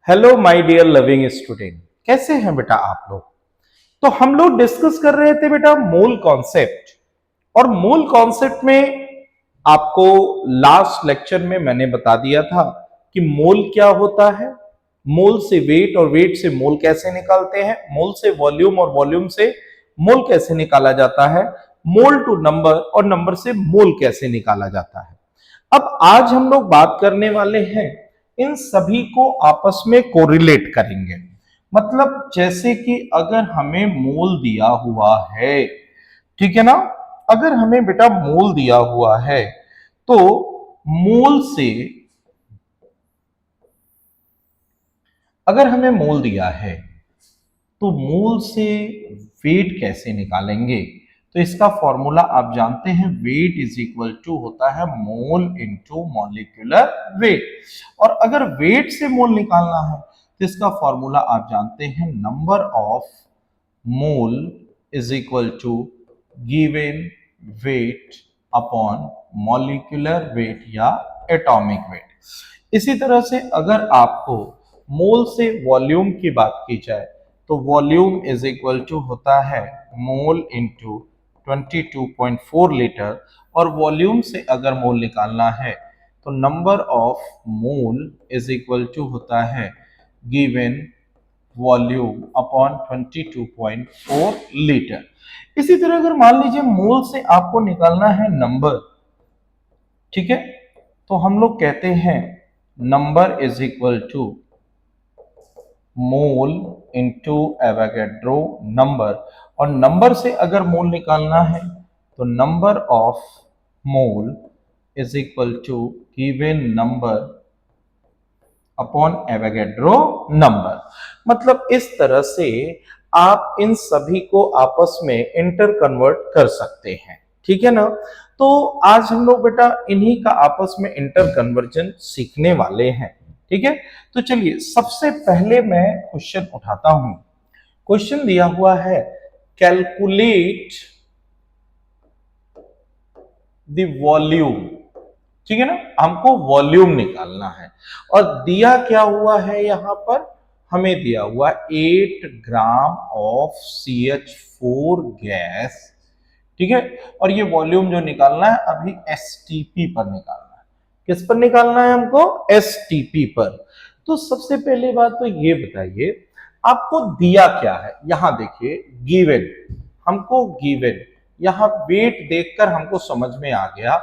Hello my dear loving student, कैसे हैं बेटा आप लोग। तो हम लोग डिस्कस कर रहे थे बेटा मूल कॉन्सेप्ट। और मूल कॉन्सेप्ट में आपको लास्ट लेक्चर में मैंने बता दिया था कि मोल क्या होता है, मोल से वेट और वेट से मोल कैसे निकालते हैं, मोल से वॉल्यूम और वॉल्यूम से मोल कैसे निकाला जाता है, मोल टू नंबर और नंबर से मोल कैसे निकाला जाता है। अब आज हम लोग बात करने वाले हैं, इन सभी को आपस में कोरिलेट करेंगे। मतलब जैसे कि अगर हमें मोल दिया हुआ है, ठीक है ना, अगर हमें बेटा मोल दिया हुआ है तो मोल से, अगर हमें मोल दिया है तो मोल से वेट कैसे निकालेंगे। तो इसका फॉर्मूला आप जानते हैं, वेट इज इक्वल टू होता है मोल इनटू मॉलिक्यूलर वेट। और अगर वेट से मोल निकालना है तो इसका फॉर्मूला आप जानते हैं, number of mole is equal to given weight upon molecular weight या एटॉमिक वेट। इसी तरह से अगर आपको मोल से वॉल्यूम की बात की जाए तो वॉल्यूम इज इक्वल टू होता है मोल इंटू 22.4 लीटर। और वॉल्यूम से अगर मोल निकालना है तो number of mole is equal to होता है गिवन वॉल्यूम अपॉन 22.4 लीटर। इसी तरह अगर मान लीजिए मोल से आपको निकालना है नंबर, ठीक है, तो हम लोग कहते हैं number is equal to mole into Avogadro number. और नंबर से अगर मोल निकालना है तो number of mole is equal to given number upon Avogadro number. मतलब इस तरह से आप इन सभी को आपस में इंटर कन्वर्ट कर सकते हैं, ठीक है ना। तो आज हम लोग बेटा इन्हीं का आपस में इंटर कन्वर्जन सीखने वाले हैं, ठीक है। तो चलिए सबसे पहले मैं क्वेश्चन उठाता हूं। क्वेश्चन दिया हुआ है, कैलकुलेट द वॉल्यूम, ठीक है ना, हमको वॉल्यूम निकालना है। और दिया क्या हुआ है, यहां पर हमें दिया हुआ 8 ग्राम ऑफ CH4 गैस, ठीक है। और ये वॉल्यूम जो निकालना है अभी STP पर निकालना है। किस पर निकालना है हमको? STP पर। तो सबसे पहले बात तो ये बताइए, आपको दिया क्या है। यहां देखिए गिवन, हमको गिवन, यहां वेट देखकर हमको समझ में आ गया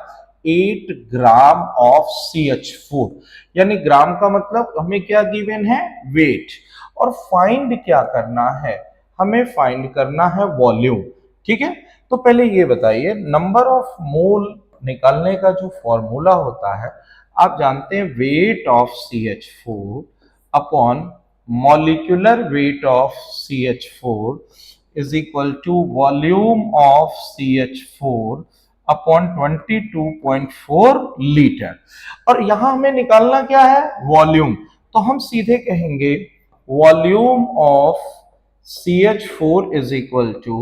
8 ग्राम ऑफ CH4, यानी ग्राम का मतलब हमें क्या गिवन है, वेट। और फाइंड क्या करना है, हमें फाइंड करना है वॉल्यूम, ठीक है। तो पहले ये बताइए, नंबर ऑफ मोल निकालने का जो फॉर्मूला होता है आप जानते हैं, weight of CH4 upon molecular weight of CH4 is equal to volume of CH4 upon 22.4 litre. और यहां हमें निकालना क्या है, वॉल्यूम। तो हम सीधे कहेंगे volume of CH4 is equal to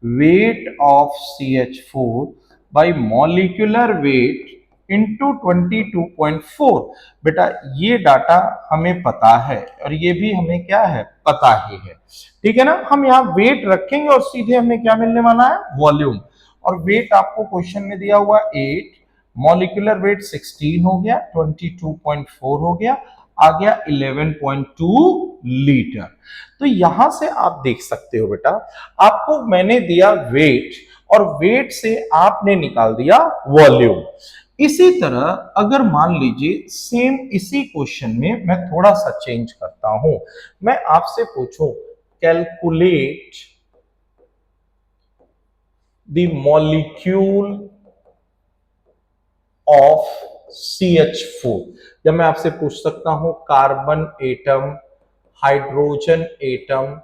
weight of CH4 by molecular weight into 22.4। बेटा ये डाटा हमें पता है और ये भी हमें क्या है, पता ही है, ठीक है ना। हम यहाँ वेट रखेंगे और सीधे हमें क्या मिलने वाला है, वॉल्यूम। और वेट आपको क्वेश्चन में दिया हुआ 8, मॉलिक्यूलर वेट 16 हो गया, 22.4 हो गया, आ गया 11.2 लीटर। तो यहां से आप देख सकते हो बेटा, आपको मैंने दिया वेट और वेट से आपने निकाल दिया वॉल्यूम। इसी तरह अगर मान लीजिए सेम इसी क्वेश्चन में मैं थोड़ा सा चेंज करता हूं, मैं आपसे पूछूं calculate the molecule of CH4, या मैं आपसे पूछ सकता हूं कार्बन एटम, हाइड्रोजन एटम,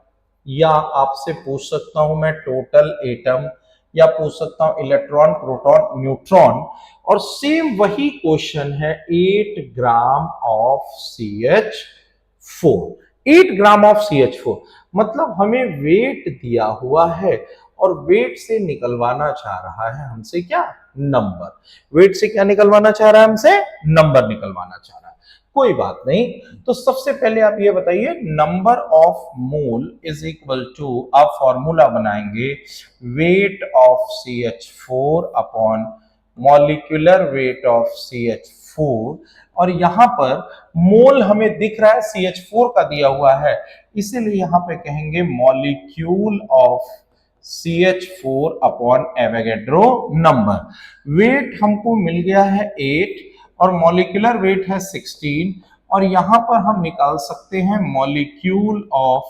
या आपसे पूछ सकता हूं मैं टोटल एटम, या पूछ सकता हूं इलेक्ट्रॉन, प्रोटॉन, न्यूट्रॉन। और सेम वही क्वेश्चन है 8 gram of CH4, 8 gram of CH4। मतलब हमें वेट दिया हुआ है और वेट से निकलवाना चाह रहा है हमसे क्या, नंबर। वेट से क्या निकलवाना चाह रहा है हमसे, नंबर निकलवाना चाह रहा है। कोई बात नहीं। तो सबसे पहले आप ये बताइए, number of mole is equal to, आप फॉर्मूला बनाएंगे weight of CH4 upon molecular weight of CH4, और यहां पर मोल हमें दिख रहा है CH4 का दिया हुआ है, इसीलिए यहां पे कहेंगे molecule of CH4 upon Avogadro number. Weight हमको मिल गया है 8 और मॉलिक्यूलर वेट है 16, और यहां पर हम निकाल सकते हैं molecule of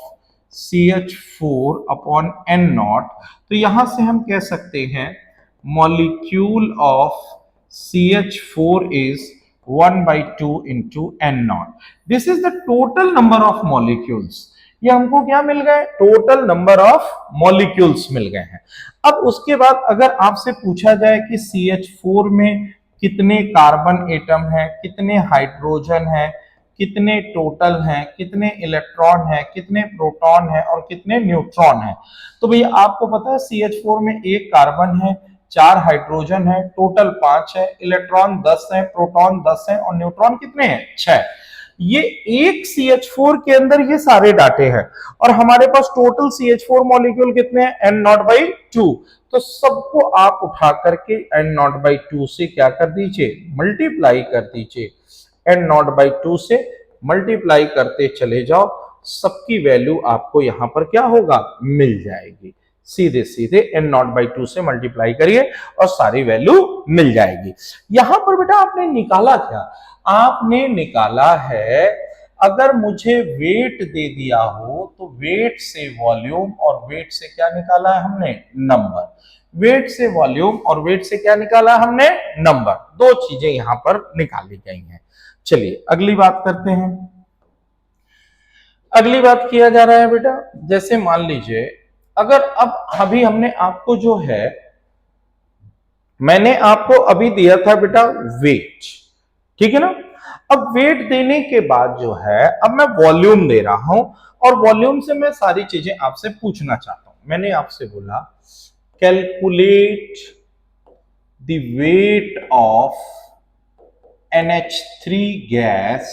CH4 upon N0। तो यहां से हम कह सकते हैं molecule of CH4 is 1/2 into N0। This is the total number of molecules. ये हमको क्या मिल गए, टोटल नंबर ऑफ मॉलिक्यूल्स मिल गए हैं। अब उसके बाद अगर आपसे पूछा जाए कि CH4 में कितने कार्बन एटम है, कितने हाइड्रोजन है, कितने टोटल हैं, कितने इलेक्ट्रॉन हैं, कितने प्रोटॉन हैं और कितने न्यूट्रॉन हैं, तो भैया आपको पता है CH4 में एक कार्बन है, 4 हाइड्रोजन है, टोटल 5 है, इलेक्ट्रॉन 10 है, प्रोटॉन 10 है और न्यूट्रॉन कितने हैं, 6। ये एक CH4 के अंदर ये सारे डाटे हैं, और हमारे पास टोटल CH4 मॉलिक्यूल कितने हैं, N0/2। तो सबको आप उठा करके N0/2 से क्या कर दीजिए, मल्टीप्लाई कर दीजिए। N0/2 से मल्टीप्लाई करते चले जाओ, सबकी वैल्यू आपको यहां पर क्या होगा, मिल जाएगी। सीधे सीधे N0/2 से मल्टीप्लाई करिए और सारी वैल्यू मिल जाएगी। यहां पर बेटा आपने निकाला क्या, आपने निकाला है, अगर मुझे वेट दे दिया हो तो वेट से वॉल्यूम, और वेट से क्या निकाला है हमने, नंबर। वेट से वॉल्यूम और वेट से क्या निकाला हमने, नंबर। दो चीजें यहां पर निकाली गई हैं। चलिए अगली बात करते हैं। अगली बात किया जा रहा है बेटा, जैसे मान लीजिए अगर अब अभी हमने आपको जो है, मैंने आपको अभी दिया था बेटा वेट, ठीक है ना। अब वेट देने के बाद जो है, अब मैं वॉल्यूम दे रहा हूं, और वॉल्यूम से मैं सारी चीजें आपसे पूछना चाहता हूं। मैंने आपसे बोला calculate the weight of NH3 gas,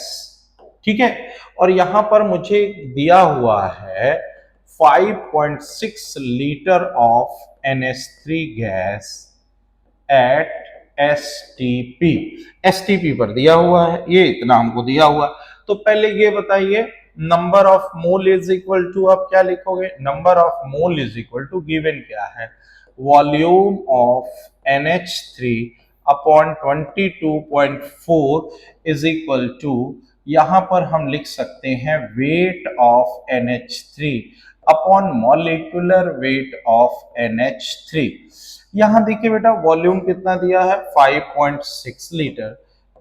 ठीक है, और यहां पर मुझे दिया हुआ है 5.6 litre of NH3 gas at STP। STP पर दिया हुआ है, ये इतना हमको दिया हुआ। तो पहले ये बताइए, number of mole is equal to, आप क्या लिखोगे, number of mole is equal to, given क्या है, volume of NH3 upon 22.4 is equal to, यहां पर हम लिख सकते हैं weight of NH3 upon molecular weight of NH3। यहां देखिए बेटा वॉल्यूम कितना दिया है, 5.6 लीटर,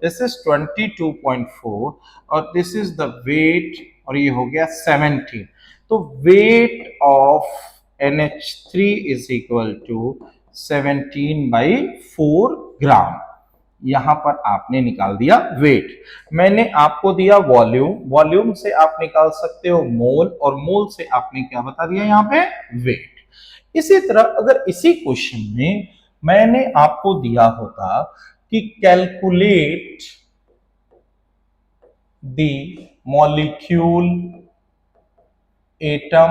दिस इज 22.4, और दिस इज द वेट, और ये हो गया 17। तो weight of NH3 is equal to 17/4 gram. यहां पर आपने निकाल दिया वेट। मैंने आपको दिया वॉल्यूम, वॉल्यूम से आप निकाल सकते हो मोल, और मोल से आपने क्या बता दिया यहां पे, वेट। इसी तरह अगर इसी क्वेश्चन में मैंने आपको दिया होता कि calculate the molecule, atom,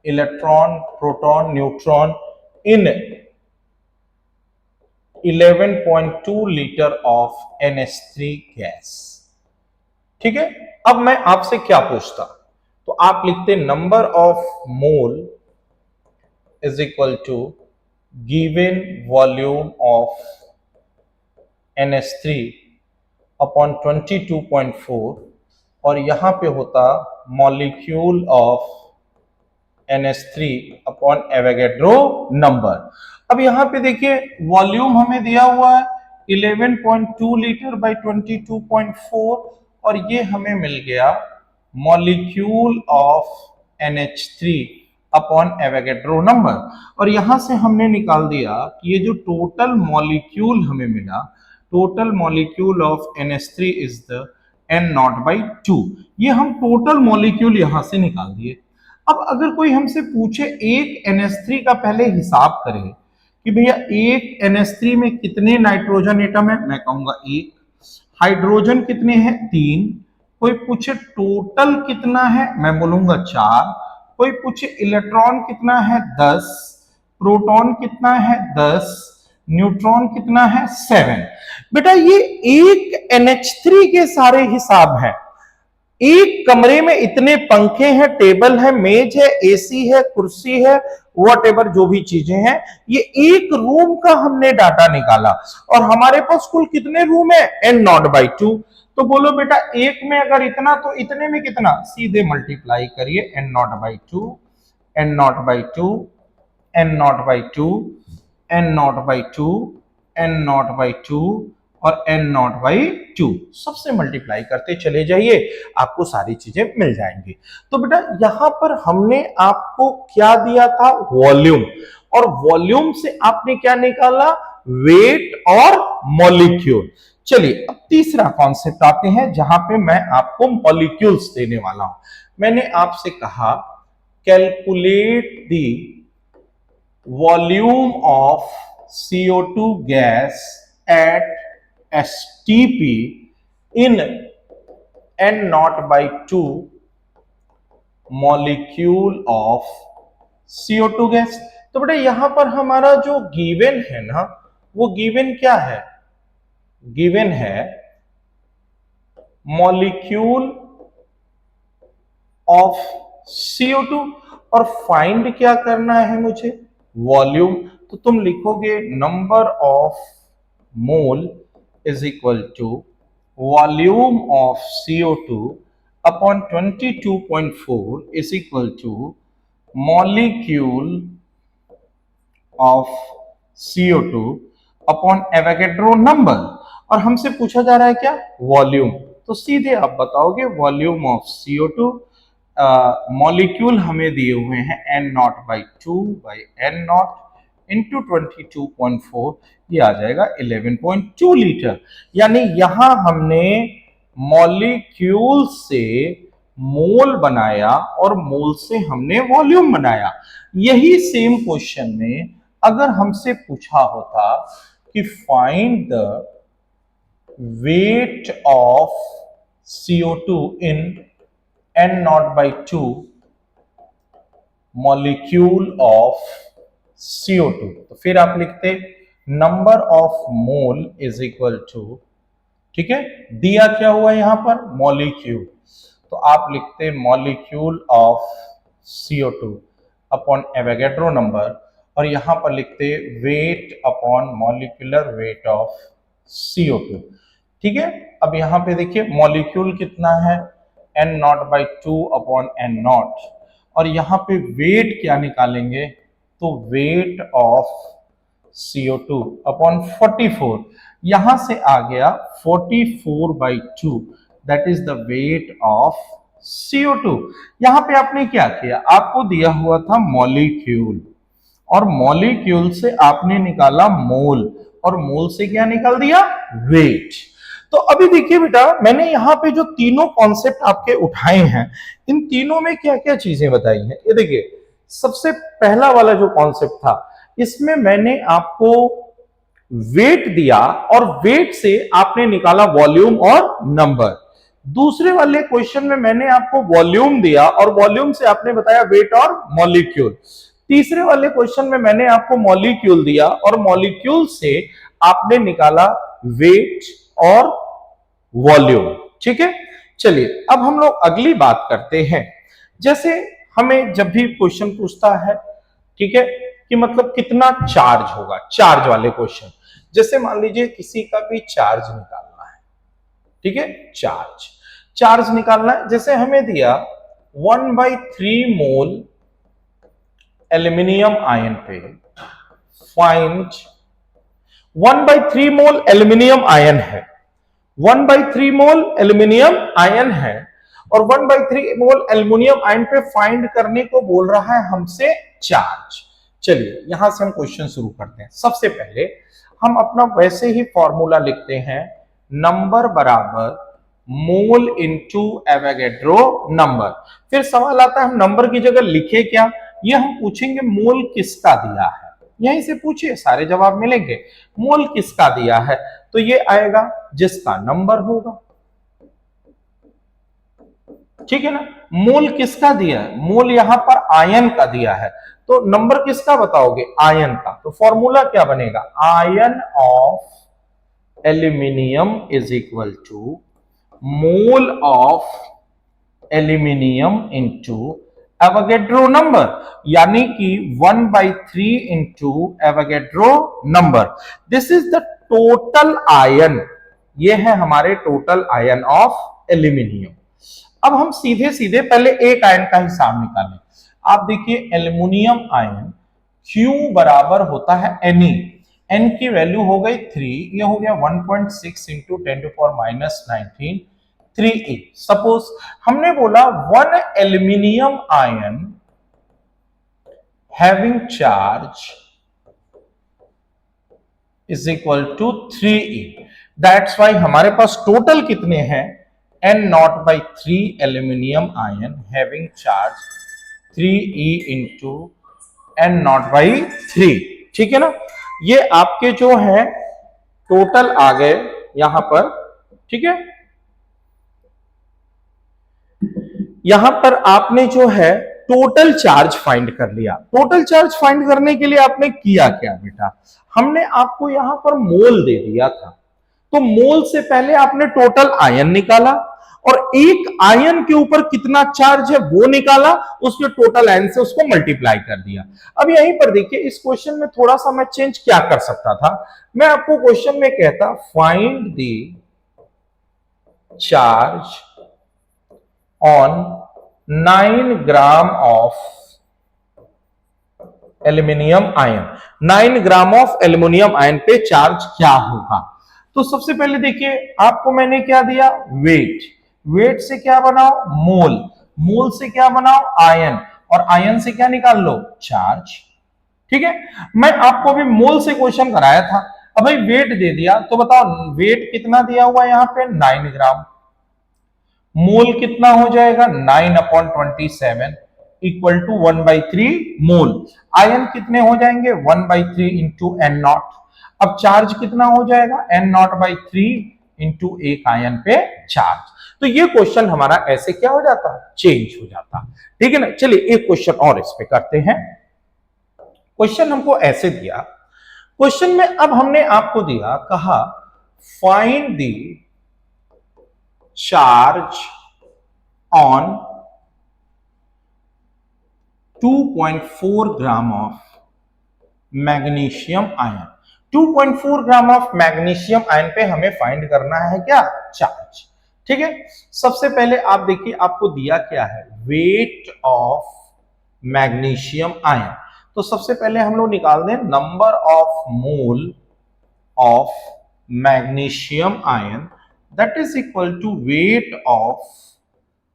electron, proton, neutron in 11.2 litre of NH3 gas, ठीक है। अब मैं आपसे क्या पूछता, तो आप लिखते number of mole is equal to given volume of NH3 upon 22.4, और यहां पे होता molecule of NH3 upon Avogadro number. अब यहां पे देखिए वॉल्यूम हमें दिया हुआ है 11.2 लीटर बाई 22.4, और ये हमें मिल गया molecule of NH3 upon Avogadro number. और यहां से हमने निकाल दिया कि ये जो टोटल मॉलिक्यूल हमें मिला, total molecule of NH3 is the N0/2। ये हम टोटल मॉलिक्यूल यहां से निकाल दिए। अब अगर कोई हमसे पूछे एक NH3 का पहले हिसाब करें कि भैया एक NH3 में कितने नाइट्रोजन एटम है, मैं कहूंगा एक। हाइड्रोजन कितने हैं 3, कोई पूछे टोटल कितना है मैं बोलूंगा 4, कोई पूछे इलेक्ट्रॉन कितना है 10, प्रोटॉन कितना है 10, न्यूट्रॉन कितना है 7। बेटा ये एक NH3 के सारे हिसाब हैं। एक कमरे में इतने पंखे हैं, टेबल है, मेज है, एसी है, कुर्सी है, वॉट जो भी चीजें हैं, ये एक रूम का हमने डाटा निकाला। और हमारे पास कुल कितने रूम है n0/2। तो बोलो बेटा एक में अगर इतना तो इतने में कितना, सीधे मल्टीप्लाई करिए n0/2, n0/2, n0/2, n0/2, n0/2 और n0/2 सबसे मल्टीप्लाई करते चले जाइए, आपको सारी चीजें मिल जाएंगी। तो बेटा यहां पर हमने आपको क्या दिया था, वॉल्यूम, और वॉल्यूम से आपने क्या निकाला, वेट और मॉलिक्यूल। चलिए अब तीसरा कॉन्सेप्ट आते हैं जहां पे मैं आपको मॉलिक्यूल्स देने वाला हूं। मैंने आपसे कहा calculate the volume of CO2 gas at STP in n0/2 molecule of CO2 gas. तो बेटा यहां पर हमारा जो गिवन है ना, वो गिवन क्या है, गिवन है मॉलिक्यूल ऑफ CO2 और फाइंड क्या करना है मुझे, वॉल्यूम। तो तुम लिखोगे number of mole is equal to volume of CO2 upon 22.4 is equal to molecule of CO2 upon Avogadro number. और हमसे पूछा जा रहा है क्या, वॉल्यूम। तो सीधे आप बताओगे वॉल्यूम ऑफ CO2, मॉलिक्यूल हमें दिए हुए हैं n0/2/n0 इंटू 22.4, ये आ जाएगा 11.2 लीटर। यानी यहां हमने मॉलिक्यूल से मोल बनाया और मोल से हमने वॉल्यूम बनाया। यही सेम क्वेश्चन में अगर हमसे पूछा होता कि find the weight of CO2 in n0/2 molecule of CO2, तो फिर आप लिखते number of mole is equal to, ठीक है, दिया क्या हुआ यहां पर, मॉलिक्यूल, तो आप लिखते molecule of CO2 upon Avogadro number, और यहां पर लिखते wait upon molecular weight of CO2। ठीक है, अब यहां पे देखिए मॉलिक्यूल कितना है n0/2 अपॉन n0, और यहां पे वेट क्या निकालेंगे, तो वेट ऑफ CO2 अपॉन 44, यहां से आ गया 44/2, that is the weight of CO2। यहां पे आपने क्या किया, आपको दिया हुआ था मॉलिक्यूल, और मॉलिक्यूल से आपने निकाला मोल, और मोल से क्या निकाल दिया, वेट। तो अभी देखिए बेटा मैंने यहां पे जो तीनों कॉन्सेप्ट आपके उठाए हैं, इन तीनों में क्या क्या चीजें बताई हैं। ये देखिए सबसे पहला वाला जो कॉन्सेप्ट था, इसमें मैंने आपको वेट दिया और वेट से आपने निकाला वॉल्यूम और नंबर। दूसरे वाले क्वेश्चन में मैंने आपको वॉल्यूम दिया और वॉल्यूम से आपने बताया वेट और मॉलिक्यूल। तीसरे वाले क्वेश्चन में मैंने आपको मॉलिक्यूल दिया और मॉलिक्यूल से आपने निकाला वेट और वॉल्यूम। ठीक है, चलिए अब हम लोग अगली बात करते हैं। जैसे हमें जब भी क्वेश्चन पूछता है, ठीक है, कि मतलब कितना चार्ज होगा, चार्ज वाले क्वेश्चन, जैसे मान लीजिए किसी का भी चार्ज निकालना है, ठीक है, चार्ज निकालना है, जैसे हमें दिया 1/3 मोल एल्यूमिनियम आयन पे फाइंड 1/3 मोल एल्यूमिनियम आयन है, 1/3 मोल एल्यूमिनियम आयन है, और 1/3 मोल एल्यूमिनियम आयन पे फाइंड करने को बोल रहा है हमसे चार्ज। चलिए यहां से हम क्वेश्चन शुरू करते हैं। सबसे पहले हम अपना वैसे ही फॉर्मूला लिखते हैं, नंबर बराबर मोल इनटू एवोगैड्रो नंबर। फिर सवाल आता है हम नंबर की जगह लिखे क्या, ये हम पूछेंगे मोल किसका दिया है, यहीं से पूछिए, सारे जवाब मिलेंगे। मोल किसका दिया है, तो ये आएगा जिसका नंबर होगा, ठीक है ना। मोल किसका दिया है, मोल यहां पर आयन का दिया है, तो नंबर किसका बताओगे, आयन का। तो फॉर्मूला क्या बनेगा, ion of aluminium is equal to mole of aluminium into Avogadro number, यानी कि 1/3 into Avogadro number. This is the total ion, ये है हमारे टोटल आयन ऑफ एल्यूमिनियम। अब हम सीधे सीधे पहले एक आयन का हिसाब निकालें। आप देखिए एल्यूमिनियम आयन Q बराबर होता है Ne, N की वैल्यू हो गई 3, ये हो गया 1.6 इंटू 10⁻⁹ 3e। सपोज हमने बोला one aluminium ion having charge is equal to 3e, that's why हमारे पास टोटल कितने हैं, N0/3 aluminium ion having charge 3e into N0/3, ठीक है ना। ये आपके जो है टोटल आ गए यहां पर, ठीक है। यहां पर आपने जो है टोटल चार्ज फाइंड कर लिया। टोटल चार्ज फाइंड करने के लिए आपने किया क्या बेटा, हमने आपको यहां पर मोल दे दिया था, तो मोल से पहले आपने टोटल आयन निकाला और एक आयन के ऊपर कितना चार्ज है वो निकाला, उसके टोटल आयन से उसको मल्टीप्लाई कर दिया। अब यहीं पर देखिए इस क्वेश्चन में थोड़ा सा मैं चेंज क्या कर सकता था, मैं आपको क्वेश्चन में कहता find the charge on 9 gram of aluminium ion, 9 gram of aluminium ion पे चार्ज क्या होगा। तो सबसे पहले देखिए आपको मैंने क्या दिया, वेट, वेट से क्या बनाओ, मोल, मोल से क्या बनाओ, आयन, और आयन से क्या निकाल लो, चार्ज, ठीक है। मैं आपको अभी मोल से क्वेश्चन कराया था, अब भाई वेट दे दिया, तो बताओ वेट कितना दिया हुआ यहां पे 9 ग्राम, मोल कितना हो जाएगा 9/27 इक्वल टू 1/3 मोल। आयन कितने हो जाएंगे 1/3 इंटू एन नॉट। अब चार्ज कितना हो जाएगा N0/3 इंटू एक आयन पे चार्ज। तो ये क्वेश्चन हमारा ऐसे क्या हो जाता, चेंज हो जाता, ठीक है ना। चलिए एक क्वेश्चन और इस पे करते हैं। क्वेश्चन हमको ऐसे दिया, क्वेश्चन में अब हमने आपको दिया, कहा find the charge on 2.4 gram of magnesium ion. 2.4 gram of magnesium ion पे हमें फाइंड करना है क्या, चार्ज, ठीक है। सबसे पहले आप देखिए आपको दिया क्या है, वेट ऑफ मैग्नीशियम आयन। तो सबसे पहले हम लोग निकाल दें number of mole of magnesium ion, that is equal to weight of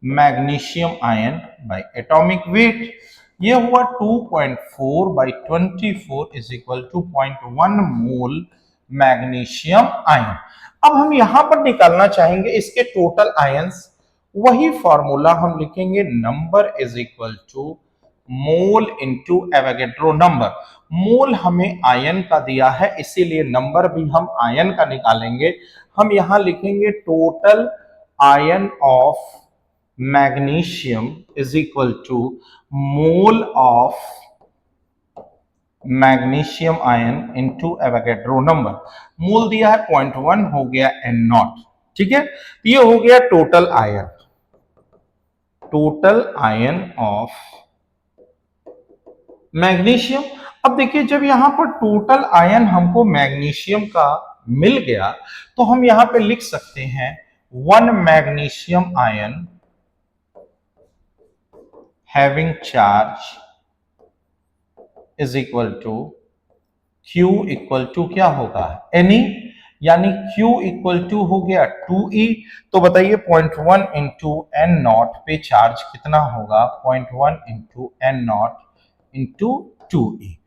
magnesium ion by atomic weight. ये हुआ 2.4/24 is equal to 0.1 mole magnesium ion. अब हम यहां पर निकालना चाहेंगे इसके टोटल आयंस, वही फॉर्मूला हम लिखेंगे, number is equal to mole into Avogadro number. Mole हमें आयन का दिया है, इसीलिए नंबर भी हम आयन का निकालेंगे। हम यहां लिखेंगे total ion of magnesium is equal to mole of magnesium ion into Avogadro number. Mole दिया है 0.1, हो गया N0, ठीक है। ये हो गया total ion, total ion of magnesium. अब देखिए जब यहां पर टोटल आयन हमको मैग्नीशियम का मिल गया, तो हम यहां पे लिख सकते हैं 1 magnesium ion having charge is equal to Q equal to क्या होगा Ne, यानी Q इक्वल टू हो गया 2E। तो बताइए 0.1 इंटू N0 पे चार्ज कितना होगा, 0.1 इंटू N0 इंटू 2E।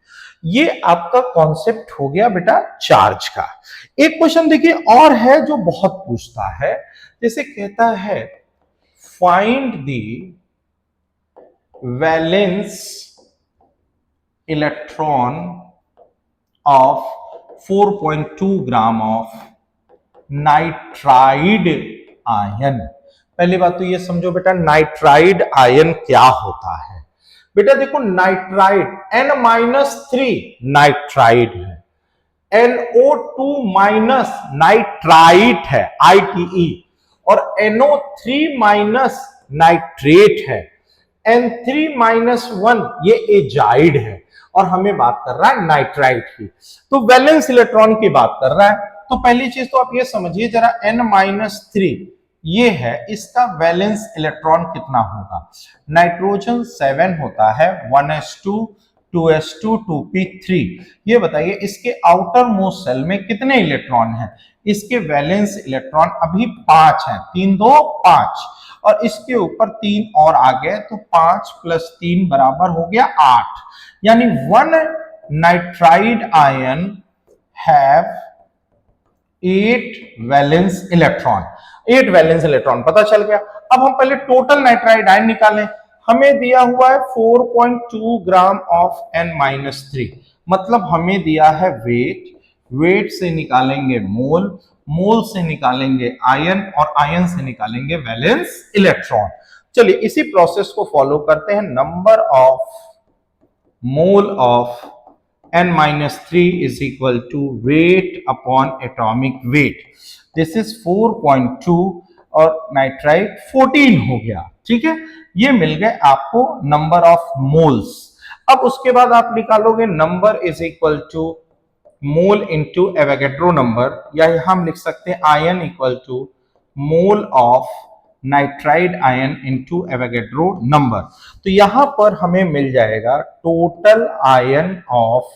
ये आपका कॉन्सेप्ट हो गया बेटा चार्ज का। एक क्वेश्चन देखिए और है जो बहुत पूछता है, जैसे कहता है find the valence electron of 4.2 gram of nitride ion. पहली बात तो ये समझो बेटा, नाइट्राइड आयन क्या होता है। बेटा देखो, नाइट्राइड N-3 नाइट्राइड है, NO2 माइनस नाइट्राइट है ITE, और NO3 माइनस नाइट्रेट है N3-1, ये एजाइड है, और हमें बात कर रहा है नाइट्राइट की, तो वैलेंस इलेक्ट्रॉन की बात कर रहा है। तो पहली चीज तो आप ये समझिए जरा, N-3 ये है, इसका वैलेंस इलेक्ट्रॉन कितना होगा। नाइट्रोजन 7 होता है, 1s2 2s2 2p3। ये बताइए इसके आउटर मोस्ट सेल में कितने इलेक्ट्रॉन हैं। इसके वैलेंस इलेक्ट्रॉन अभी 5 हैं, 3 2 5, और इसके ऊपर 3 और आ गए, तो 5 + 3 बराबर हो गया 8। यानी 1 nitride ion have 8 valence electron. 8 valence electron पता चल गया। अब हम पहले टोटल नाइट्राइड आयन निकालें। हमें दिया हुआ है 4.2 ग्राम ऑफ N-3, मतलब हमें दिया है वेट, वेट से निकालेंगे मोल, मोल से निकालेंगे आयन, और आयन से निकालेंगे वैलेंस इलेक्ट्रॉन। चलिए इसी प्रोसेस को फॉलो करते हैं। Number of mole of N-3 is equal to weight upon atomic weight. This is 4.2 और नाइट्राइट 14 हो गया। ठीक है, ये मिल गए आपको नंबर ऑफ मोल्स। अब उसके बाद आप निकालोगे number is equal to mole into Avogadro number, या हम लिख सकते हैं ion equal to mole of nitride ion into Avogadro number. तो यहां पर हमें मिल जाएगा टोटल आयन ऑफ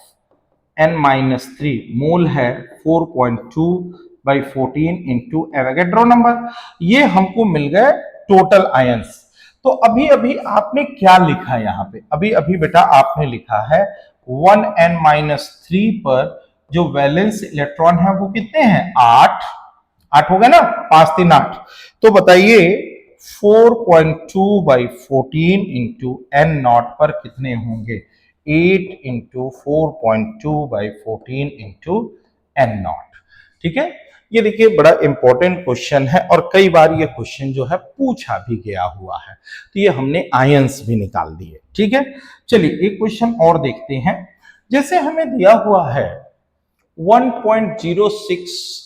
N-3 मोल है 4.2 by 14 इंटू एवोगैड्रो नंबर। ये हमको मिल गए टोटल आयंस। तो अभी अभी आपने क्या लिखा है यहाँ पे, अभी अभी बेटा आपने लिखा है 1N-3 पर जो वैलेंस इलेक्ट्रॉन है वो कितने हैं, 8 8 हो गए ना, 5 3 8। तो बताइए 4.2 by 14 इंटू N0 पर कितने होंगे, 8 इंटू 4.2 by 14 इंटू N0। ठीक है, ये देखिए बड़ा इंपॉर्टेंट क्वेश्चन है, और कई बार ये क्वेश्चन जो है पूछा भी गया हुआ है। तो ये हमने आयंस भी निकाल दिए। ठीक है, चलिए एक क्वेश्चन और देखते हैं। जैसे हमें दिया हुआ है 1.06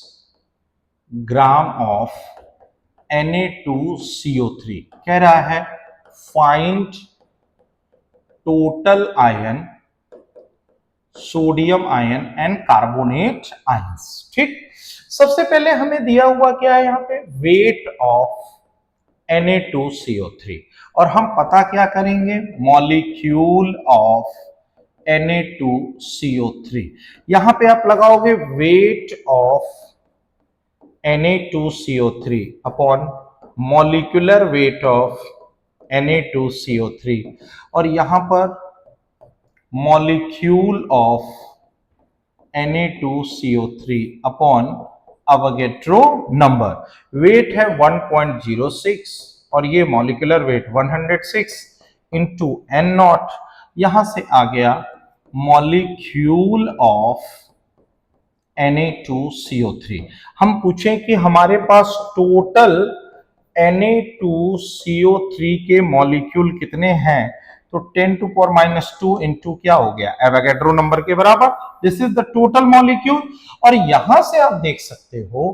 ग्राम ऑफ Na2CO3, कह रहा है find total ion, sodium ion and carbonate ions. ठीक, सबसे पहले हमें दिया हुआ क्या है यहाँ पे, वेट ऑफ Na2CO3, और हम पता क्या करेंगे, मॉलिक्यूल ऑफ Na2CO3। यहां पे आप लगाओगे weight of Na2CO3 upon molecular weight of Na2CO3, और यहां पर molecule of Na2CO3 upon Avogadro number. Weight है 1.06 और ये मॉलिक्यूलर वेट 106 इंटू N0, यहां से आ गया मॉलिक्यूल ऑफ Na2CO3। हम पूछें कि हमारे पास टोटल Na2CO3 के मॉलिक्यूल कितने हैं, तो 10⁻² इंटू क्या हो गया, एवोगैड्रो नंबर के बराबर। This is the total molecule. और यहां से आप देख सकते हो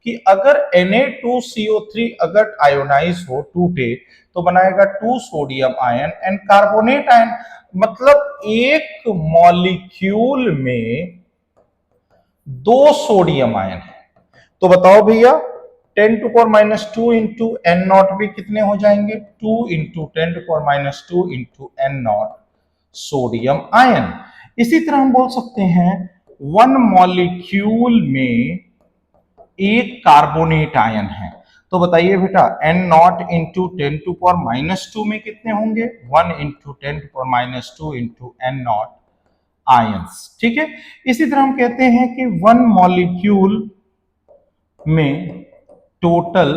कि अगर Na2CO3 अगर आयोनाइज हो, टूटे, तो बनाएगा 2 sodium ion and carbonate ion. मतलब एक मॉलिक्यूल में 2 सोडियम आयन है। तो बताओ भैया 10⁻² इंटू N0 भी कितने हो जाएंगे, 2 into 10⁻² into N0 sodium ion. इसी तरह हम बोल सकते हैं 1 मॉलिक्यूल में एक कार्बोनेट आयन है। तो बताइए बेटा N0 इंटू 10⁻² में कितने होंगे, 1 इंटू 10⁻² इंटू N0 आयंस। ठीक है, इसी तरह हम कहते हैं कि 1 मॉलिक्यूल में टोटल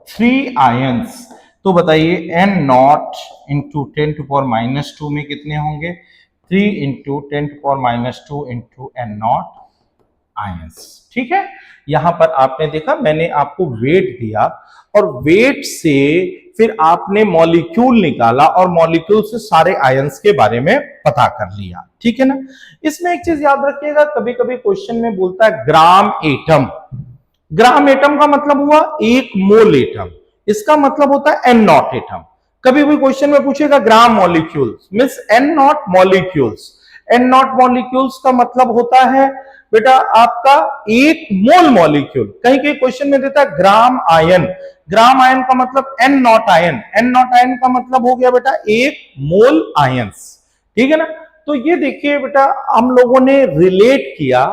3 आयंस। तो बताइए N0 इंटू 10⁻² में कितने होंगे, 3 into 10⁻⁻² into N naught ions. ठीक है, यहां पर आपने देखा मैंने आपको वेट दिया और वेट से फिर आपने मॉलिक्यूल निकाला और मॉलिक्यूल से सारे आयंस के बारे में पता कर लिया। ठीक है ना। इसमें एक चीज याद रखिएगा, कभी कभी क्वेश्चन में बोलता है ग्राम एटम। ग्राम एटम का मतलब हुआ 1 मोल एटम, इसका मतलब होता है एन नॉट एटम। कभी भी क्वेश्चन में पूछेगा gram molecules means N naught molecules. N naught molecules का मतलब होता है बेटा आपका 1 मोल मॉलिक्यूल। कहीं कहीं क्वेश्चन में देता है ग्राम आयन। ग्राम आयन का मतलब N naught ion. N naught ion का मतलब हो गया बेटा 1 मोल आयंस। ठीक है ना। तो ये देखिए बेटा हम लोगों ने रिलेट किया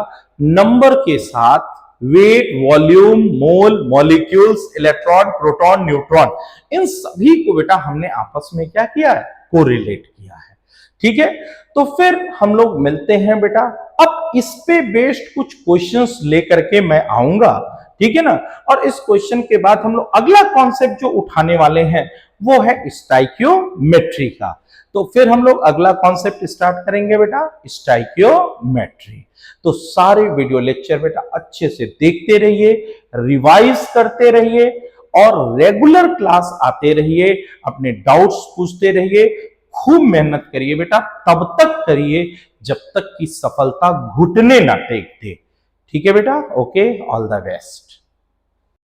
नंबर के साथ, वेट, वॉल्यूम, मोल, मॉलिक्यूल्स, इलेक्ट्रॉन, प्रोटॉन, न्यूट्रॉन, इन सभी को बेटा हमने आपस में क्या किया है, कोरिलेट किया है। ठीक है, तो फिर हम लोग मिलते हैं बेटा। अब इस पे बेस्ड कुछ क्वेश्चंस लेकर के मैं आऊंगा। ठीक है ना। और इस क्वेश्चन के बाद हम लोग अगला कॉन्सेप्ट जो उठाने वाले हैं वो है स्टाइकियोमेट्री का। तो फिर हम लोग अगला कॉन्सेप्ट स्टार्ट करेंगे बेटा, स्टाइकियोमेट्री। तो सारे वीडियो लेक्चर बेटा अच्छे से देखते रहिए, रिवाइज करते रहिए और रेगुलर क्लास आते रहिए, अपने डाउट्स पूछते रहिए, खूब मेहनत करिए बेटा, तब तक करिए जब तक कि सफलता घुटने ना टेक दे। ठीक है बेटा, ओके, ऑल द बेस्ट।